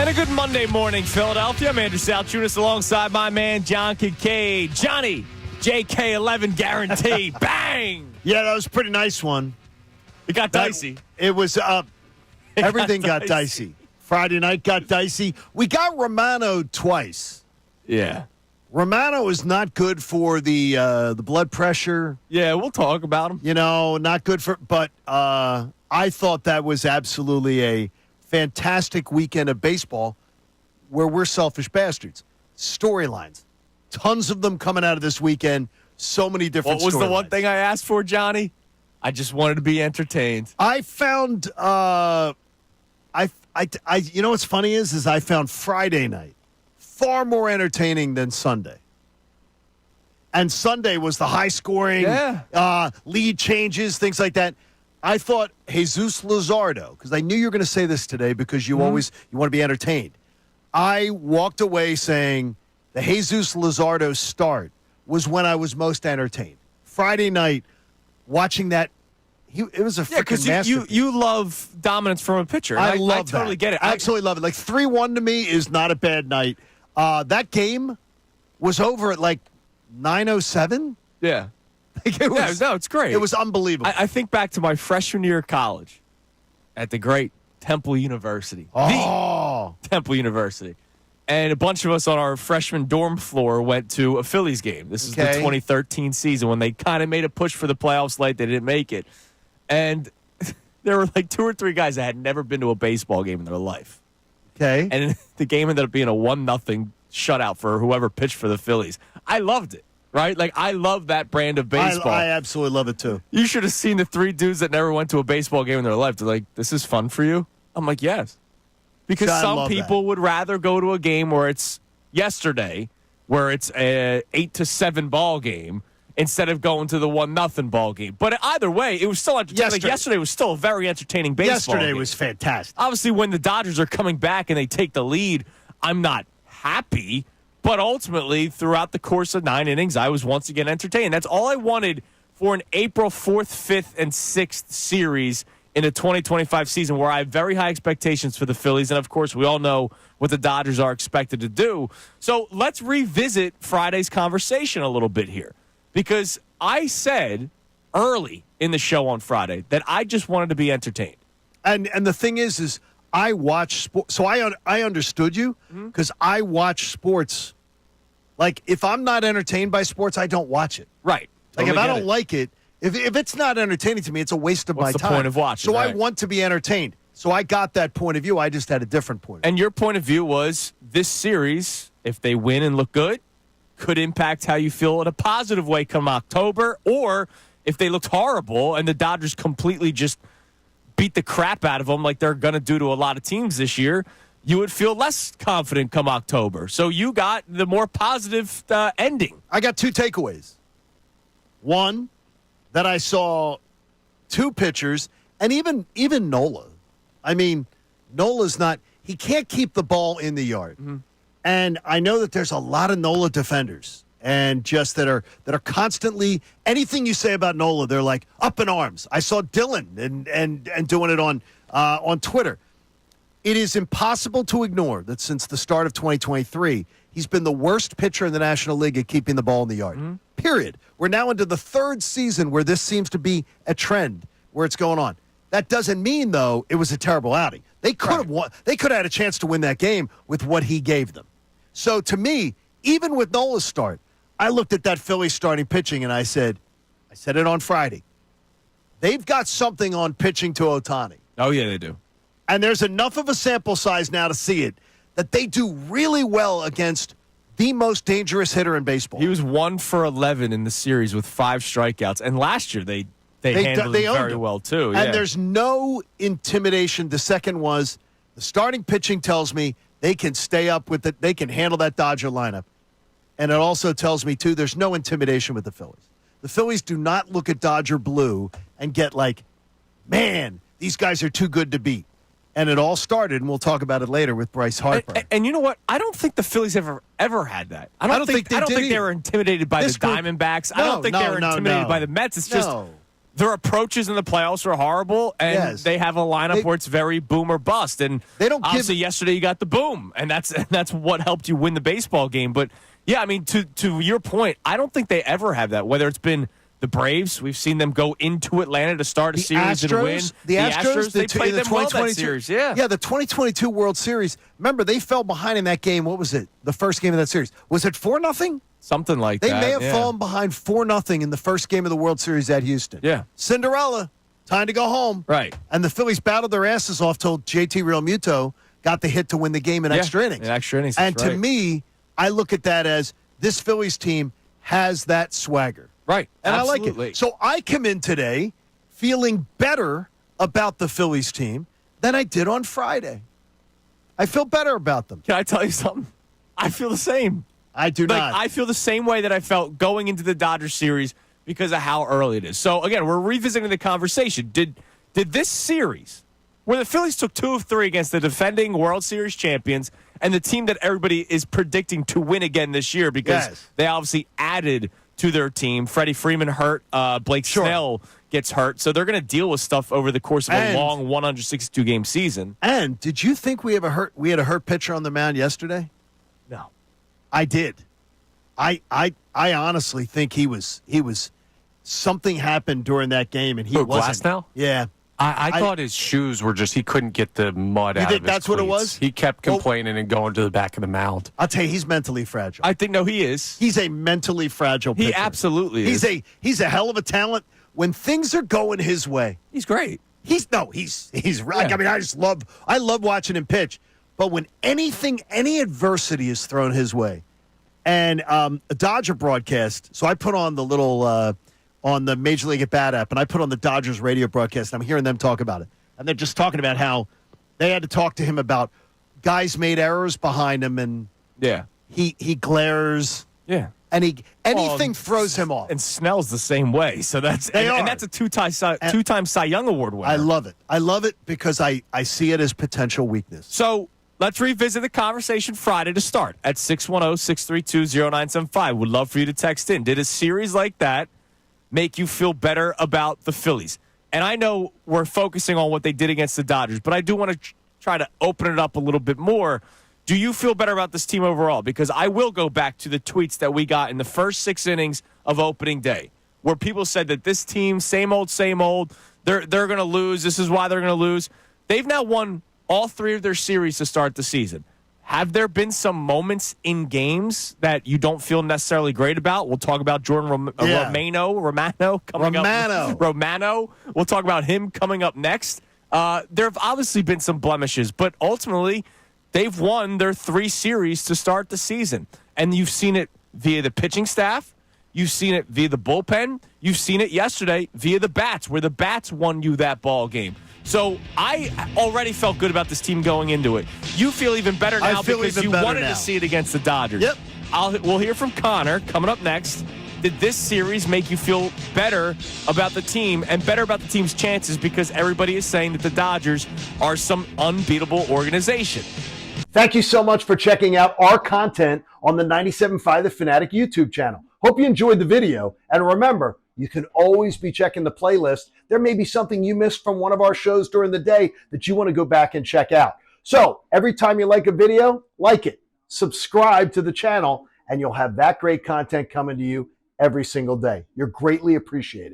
And a good Monday morning, Philadelphia. I'm Andrew Salciunas alongside my man, John Kincade. Johnny, JK11 guarantee. Bang! Yeah, that was a pretty nice one. It got dicey. It was everything got dicey. Friday night got dicey. We got Romano twice. Yeah. Romano is not good for the blood pressure. Yeah, we'll talk about him. You know, not good for. But I thought that was absolutely a fantastic weekend of baseball where we're selfish bastards. Storylines. Tons of them coming out of this weekend. So many different storylines. What was the one thing I asked for, Johnny? I just wanted to be entertained. I found you know what's funny is I found Friday night far more entertaining than Sunday. And Sunday was the high scoring, lead changes, things like that. I thought Jesus Luzardo, because I knew you were going to say this today because you want to be entertained. I walked away saying the Jesus Luzardo start was when I was most entertained. Friday night, watching that, it was a freaking masterpiece. You love dominance from a pitcher. I love that. I totally get it. I absolutely love it. Like 3-1 to me is not a bad night. That game was over at like 9:07. Yeah. It's great. It was unbelievable. I think back to my freshman year of college at the great Temple University. Oh. The Temple University. And a bunch of us on our freshman dorm floor went to a Phillies game. This is the 2013 season when they kind of made a push for the playoffs late. They didn't make it. And there were like 2 or 3 guys that had never been to a baseball game in their life. Okay. And the game ended up being a 1-0 shutout for whoever pitched for the Phillies. I loved it. Right? Like, I love that brand of baseball. I absolutely love it, too. You should have seen the 3 dudes that never went to a baseball game in their life. They're like, this is fun for you? I'm like, yes. Because some people would rather go to a game where it's yesterday, where it's a 8-7 ball game, instead of going to the 1-0 ball game. But either way, it was still entertaining. Yesterday was still a very entertaining baseball game. Yesterday was fantastic. Obviously, when the Dodgers are coming back and they take the lead, I'm not happy. But ultimately, throughout the course of 9 innings, I was once again entertained. That's all I wanted for an April 4th, 5th, and 6th series in the 2025 season, where I have very high expectations for the Phillies. And, of course, we all know what the Dodgers are expected to do. So let's revisit Friday's conversation a little bit here. Because I said early in the show on Friday that I just wanted to be entertained. And the thing is I watch sports, so I understood you because I watch sports. Like, if I'm not entertained by sports, I don't watch it. Right. Like, if I don't like it, if it's not entertaining to me, it's a waste of my time. What's the point of watching? So I want to be entertained. So I got that point of view. I just had a different point of view. And your point of view was this series, if they win and look good, could impact how you feel in a positive way come October, or if they looked horrible and the Dodgers completely just beat the crap out of them like they're going to do to a lot of teams this year, you would feel less confident come October. So you got the more positive ending. I got 2 takeaways. One, that I saw 2 pitchers, and even Nola. I mean, Nola's not – he can't keep the ball in the yard. Mm-hmm. And I know that there's a lot of Nola defenders and just that are constantly – anything you say about Nola, they're like up in arms. I saw Dylan and doing it on Twitter. It is impossible to ignore that since the start of 2023, he's been the worst pitcher in the National League at keeping the ball in the yard. Mm-hmm. Period. We're now into the 3rd season where this seems to be a trend where it's going on. That doesn't mean, though, it was a terrible outing. They could have won. They could have had a chance to win that game with what he gave them. So, to me, even with Nola's start, I looked at that Phillies starting pitching and I said it on Friday, they've got something on pitching to Ohtani. Oh, yeah, they do. And there's enough of a sample size now to see it that they do really well against the most dangerous hitter in baseball. He was 1 for 11 in the series with 5 strikeouts. And last year they handled it very well, too. And there's no intimidation. The second was the starting pitching tells me they can stay up with it. They can handle that Dodger lineup. And it also tells me, too, there's no intimidation with the Phillies. The Phillies do not look at Dodger blue and get like, man, these guys are too good to beat. And it all started, and we'll talk about it later, with Bryce Harper. And you know what? I don't think the Phillies ever had that. I don't think they were intimidated by the Diamondbacks. I don't think they were intimidated by the Mets. It's just their approaches in the playoffs are horrible, and they have a lineup where it's very boom or bust. And they don't obviously yesterday you got the boom, and that's what helped you win the baseball game. But yeah, I mean, to your point, I don't think they ever have that. Whether it's been the Braves, we've seen them go into Atlanta to start a series and win. The Astros, they played them well that series. Yeah, the 2022 World Series. Remember, they fell behind in that game. What was it? The first game of that series. Was it 4-0? Something like that. They may have fallen behind 4-0 in the first game of the World Series at Houston. Yeah. Cinderella, time to go home. Right. And the Phillies battled their asses off till JT Realmuto got the hit to win the game in extra innings. In extra innings. And to me, I look at that as this Phillies team has that swagger. Right. And absolutely. I like it. So I come in today feeling better about the Phillies team than I did on Friday. I feel better about them. Can I tell you something? I feel the same. I do not. I feel the same way that I felt going into the Dodgers series because of how early it is. So, again, we're revisiting the conversation. Did this series, where the Phillies took 2 of 3 against the defending World Series champions and the team that everybody is predicting to win again this year because they obviously added to their team. Freddie Freeman hurt. Blake Snell gets hurt. So they're going to deal with stuff over the course of a long 162-game season. And did you think we had a hurt pitcher on the mound yesterday? No. I did. I honestly think he was something happened during that game and he wasn't. Glasnow? Yeah. I thought his shoes were just, he couldn't get the mud out of his think that's what it was? He kept complaining and going to the back of the mound. I'll tell you, he's mentally fragile. I think, no, he is. He's a mentally fragile pitcher. He absolutely is. He's a hell of a talent. When things are going his way, he's great. He's right. Yeah. I mean, I love watching him pitch. But when any adversity is thrown his way, and a Dodger broadcast, so I put on the little on the Major League at Bat app, and I put on the Dodgers radio broadcast, and I'm hearing them talk about it. And they're just talking about how they had to talk to him about guys made errors behind him, and he glares. Yeah. And anything throws him off. And Snell's the same way. So that's a two-time Cy Young Award winner. I love it. I love it because I see it as potential weakness. So let's revisit the conversation Friday to start at 610-632-0975. Would love for you to text in. Did a series like that make you feel better about the Phillies? And I know we're focusing on what they did against the Dodgers, but I do want to try to open it up a little bit more. Do you feel better about this team overall? Because I will go back to the tweets that we got in the first 6 innings of opening day, where people said that this team, same old, they're going to lose. This is why they're going to lose. They've now won all 3 of their series to start the season. Have there been some moments in games that you don't feel necessarily great about? We'll talk about Jordan Romano coming up. Romano. We'll talk about him coming up next. There have obviously been some blemishes, but ultimately they've won their 3 series to start the season. And you've seen it via the pitching staff. You've seen it via the bullpen. You've seen it yesterday via the bats, where the bats won you that ball game. So I already felt good about this team going into it. You feel even better now because you wanted to see it against the Dodgers. Yep. We'll hear from Connor coming up next. Did this series make you feel better about the team and better about the team's chances because everybody is saying that the Dodgers are some unbeatable organization? Thank you so much for checking out our content on the 97.5 The Fanatic YouTube channel. Hope you enjoyed the video. And remember, you can always be checking the playlist. There may be something you missed from one of our shows during the day that you want to go back and check out. So every time you like a video, like it, subscribe to the channel, and you'll have that great content coming to you every single day. You're greatly appreciated.